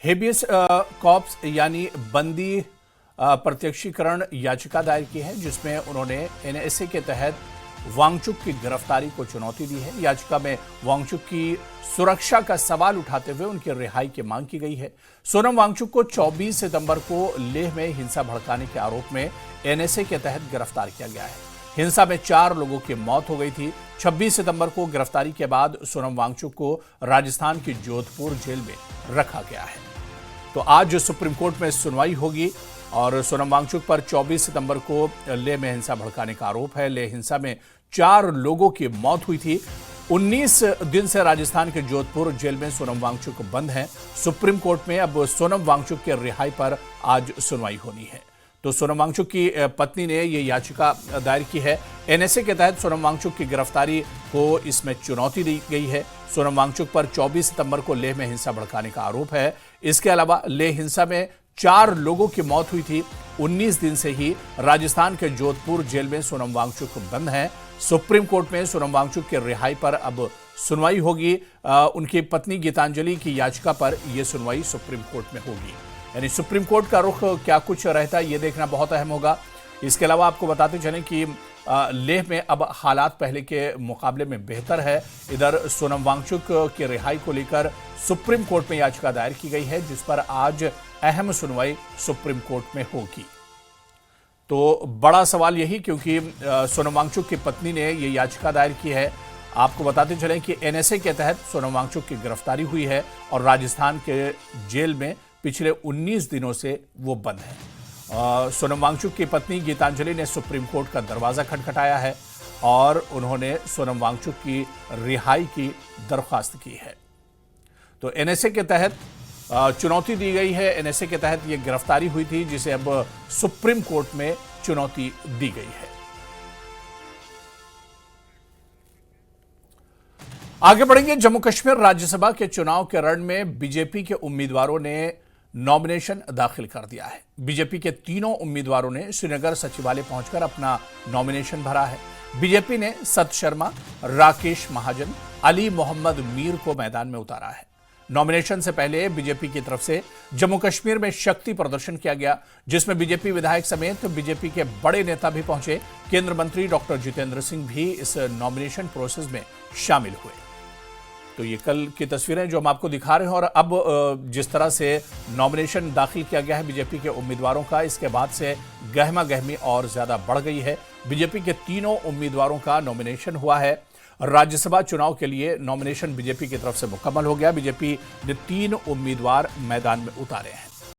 Habeas corpus यानी बंदी प्रत्यक्षीकरण याचिका दायर की है, जिसमें उन्होंने एनएसए के तहत वांगचुक की गिरफ्तारी को चुनौती दी है। याचिका में वांगचुक की सुरक्षा का सवाल उठाते हुए उनकी रिहाई की मांग की गई है। सोनम वांगचुक को 24 सितंबर को लेह में हिंसा भड़काने के आरोप में एनएसए के तहत गिरफ्तार किया गया है। हिंसा में 4 लोगों की मौत हो गई थी। 26 सितंबर को गिरफ्तारी के बाद सोनम वांगचुक को राजस्थान की जोधपुर जेल में रखा गया है। तो आज सुप्रीम कोर्ट में सुनवाई होगी और सोनम वांगचुक पर 24 सितंबर को लेह में हिंसा भड़काने का आरोप है। लेह हिंसा में 4 लोगों की मौत हुई थी। 19 दिन से राजस्थान के जोधपुर जेल में सोनम वांगचुक बंद हैं। सुप्रीम कोर्ट में अब सोनम वांगचुक के रिहाई पर आज सुनवाई होनी है। तो सोनम वांगचुक की पत्नी ने यह याचिका दायर की है। एनएसए के तहत सोनम वांगचुक की गिरफ्तारी को इसमें चुनौती दी गई है। सोनम वांगचुक पर 24 सितंबर को लेह में हिंसा भड़काने का आरोप है। इसके अलावा लेह हिंसा में 4 लोगों की मौत हुई थी। 19 दिन से ही राजस्थान के जोधपुर जेल में सोनम वांगचुक बंद हैं। सुप्रीम कोर्ट में सोनम वांगचुक के रिहाई पर अब सुनवाई होगी। उनकी पत्नी गीतांजलि की याचिका पर यह सुनवाई सुप्रीम कोर्ट में होगी। यानी सुप्रीम कोर्ट का रुख क्या कुछ रहता है, यह देखना बहुत अहम होगा। इसके अलावा आपको बताते चलें कि लेह में अब हालात पहले के मुकाबले में बेहतर है। इधर सोनम वांगचुक की रिहाई को लेकर सुप्रीम कोर्ट में याचिका दायर की गई है, जिस पर आज अहम सुनवाई सुप्रीम कोर्ट में होगी। तो बड़ा सवाल यही, क्योंकि सोनम वांगचुक की पत्नी ने यह याचिका दायर की है। आपको बताते चलें कि एनएसए के तहत सोनम वांगचुक की गिरफ्तारी हुई है और राजस्थान के जेल में पिछले 19 दिनों से वो बंद है। सोनम वांगचुक की पत्नी गीतांजलि ने सुप्रीम कोर्ट का दरवाजा खटखटाया है और उन्होंने सोनम वांगचुक की रिहाई की दरख्वास्त की है। तो एनएसए के तहत चुनौती दी गई है। एनएसए के तहत यह गिरफ्तारी हुई थी, जिसे अब सुप्रीम कोर्ट में चुनौती दी गई है। आगे बढ़ेंगे। जम्मू कश्मीर राज्यसभा के चुनाव के रण में बीजेपी के उम्मीदवारों ने नॉमिनेशन दाखिल कर दिया है। बीजेपी के तीनों उम्मीदवारों ने श्रीनगर सचिवालय पहुंचकर अपना नॉमिनेशन भरा है। बीजेपी ने सत शर्मा, राकेश महाजन, अली मोहम्मद मीर को मैदान में उतारा है। नॉमिनेशन से पहले बीजेपी की तरफ से जम्मू कश्मीर में शक्ति प्रदर्शन किया गया, जिसमें बीजेपी विधायक समेत बीजेपी के बड़े नेता भी पहुंचे। केंद्रीय मंत्री डॉक्टर जितेंद्र सिंह भी इस नॉमिनेशन प्रोसेस में शामिल हुए। तो ये कल की तस्वीरें जो हम आपको दिखा रहे हैं, और अब जिस तरह से नॉमिनेशन दाखिल किया गया है बीजेपी के उम्मीदवारों का, इसके बाद से गहमा गहमी और ज्यादा बढ़ गई है। बीजेपी के तीनों उम्मीदवारों का नॉमिनेशन हुआ है। राज्यसभा चुनाव के लिए नॉमिनेशन बीजेपी की तरफ से मुकम्मल हो गया। बीजेपी ने 3 उम्मीदवार मैदान में उतारे हैं।